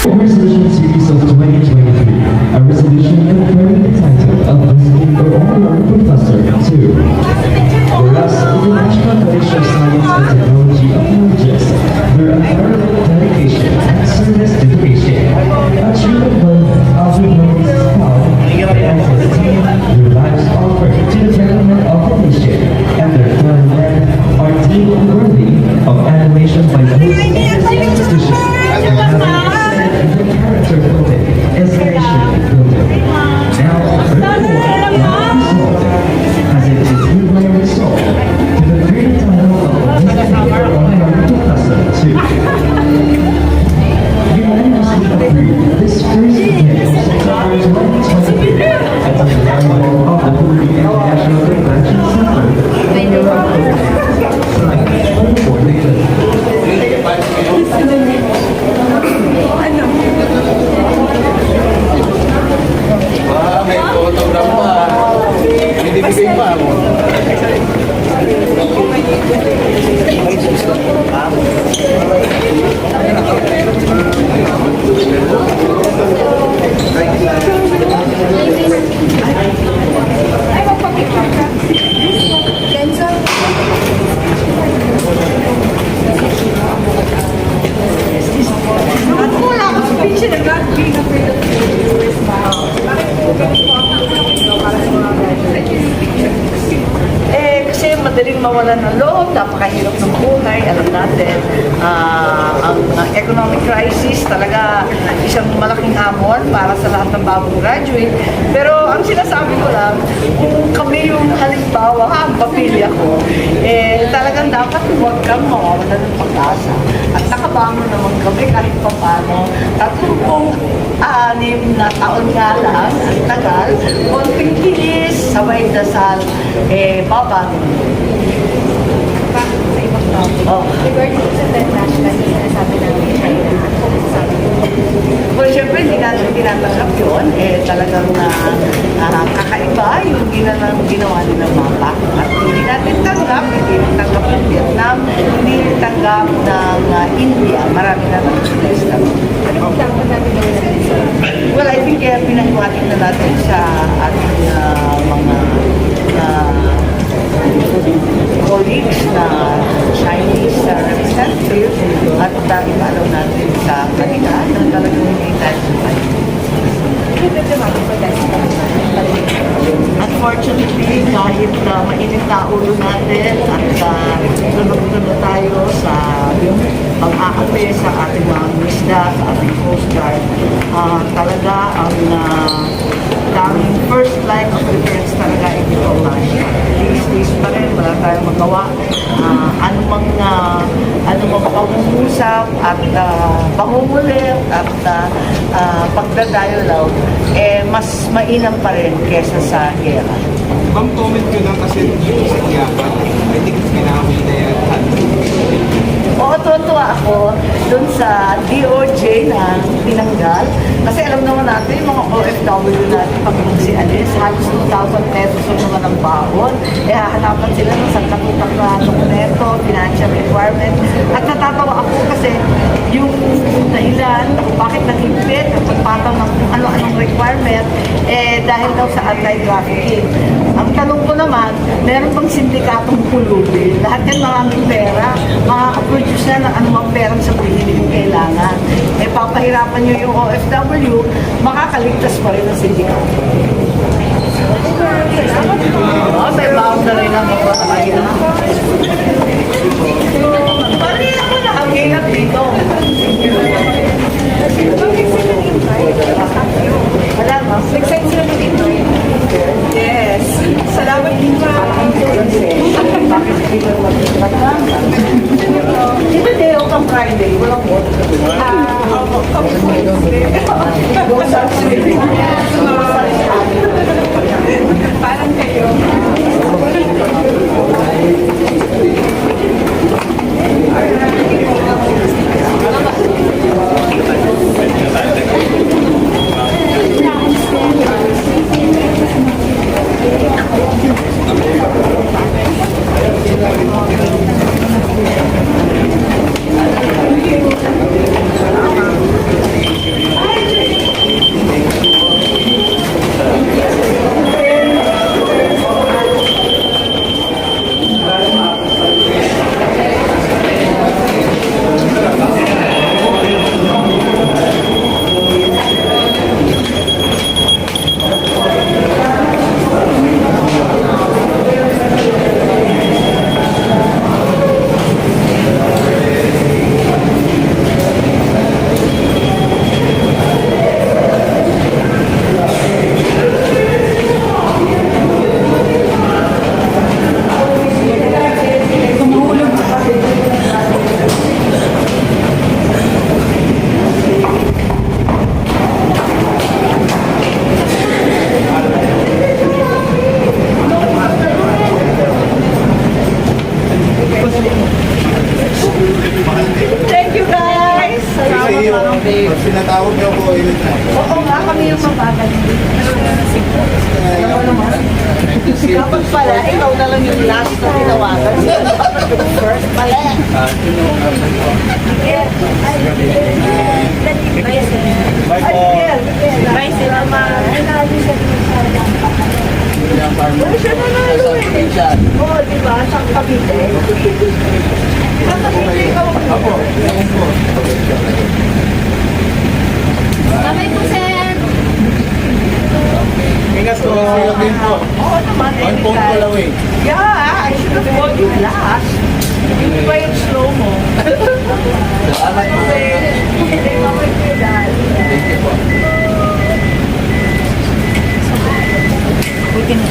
Resolution Series of 2023, a resolution conferring the title of Visiting or Honorary Professor 2. Whereas in the National College of Science and Technology acknowledges their unparalleled dedication and service to the nation, achievement of the notice found and esteem their lives offered to the betterment of the nation, and their foreign men are deemed worthy of admiration by those in this institution for having excelled in the character building and nation building. Now, therefore, as it is hereby resolved to the great title of Visiting or Honorary Professor 2. Unanimously approved this first day of September 2023 at the level of the Philippine International Convention Center in Manila, signed 24 days. May photograph pa. Binibigay pa ako. Ay, magpapicture ka. Denzel. Bakit mo wala akong speech na rugby na pwede US ba? Bakit po ganito ako para sa mga Kasi madaling mawalan ng loob, napakahirap ng buhay, alam natin. Ang economic crisis talaga isang malaking hamon para sa lahat ng bagong graduate. Pero ang sinasabi ko lang, kung kami yung halimbawa, ang pamilya ko, talagang dapat huwag kang mawawalan ng pag-asa. At nakabangon naman kami kahit pa paano. 36 na taon nga lang, ang tagal, konting kinis, sabay dasal, babangon. Bakit sa ibang topic? Oh. Regarding sa national, sinasabi namin China, ano po masasabi ko? Well, syempre, hindi natin tinatanggap yun. Talagang kakaiba yung ginawa nilang mapa. At hindi natin tanggap, hindi rin tanggap ng Vietnam, hindi rin tanggap ng India. Marami na nag-suggest na. Ano po dapat natin gawin natin sa Well, I think pinahiwatig na natin sa ating mga colleagues na Chinese representative at ipalaw natin sa kanila na talagang hindi tayo sumayin. Ano diplomatic for that? Unfortunately, kahit mainit na ulo natin at tunod-tunod tayo sa pag-aapi sa ating mga isda, sa ating Coast Guard, talaga ang daming first line of defense talaga ay diplomacy. These pa rin, wala tayong magawa. Anumang pangungusap at pangungulit at pagdadialogue, mas mainam pa rin kesa sa gera. Bang comment ko lang kasi dito sa Quiapan, I think pinahuli na yan. Oo, tuwa ako dun sa DOJ na tinanggal. Kasi alam naman natin, yung mga OFW natin, pag magsialis, halos 2,000 pesos yung naman ang baon. Hahanapan sila ng sangkatutak na dokumento, financial requirement. At natatawa ako kasi yung dahilan kung bakit nag-impit at pagpataw ng kung ano-anong requirement, dahil daw sa anti-trafficking. Ang tanong ko naman, meron bang sindikatong pulubi? Lahat yan maraming pera, makakaproduce na ng anumang perang sabihin yung kailangan. Papahirapan nyo yung OFW, makakaligtas pa rin ang sindikato. May boundary lang ako sa kanila. Pari ako nakagilap dito. Wala ba? Nag-sign sila mo dito? Yes. Salamat din pa. Bakit hindi ko mag-trabaho? Dito day of ang Friday, walang water. Parang kayo. Pag pinatawag niyo ako, ilit na. Oo nga, kami yung mabagal. Dapat pala, ikaw na lang yung last na tinawagan. Dapat yung first pala. Bye po. Bye sila, ma. Wala siya nanalo eh. Oo, di ba? Sa Cavite. Sa Cavite ikaw. Apo. Bye po, sir. Ingat po. Sila din po. Oo naman. One phone call away. Yeah, I should have called you last. Hindi pa yung slow mo. Salamat po. Hindi pa yung dahil. Thank you po. We can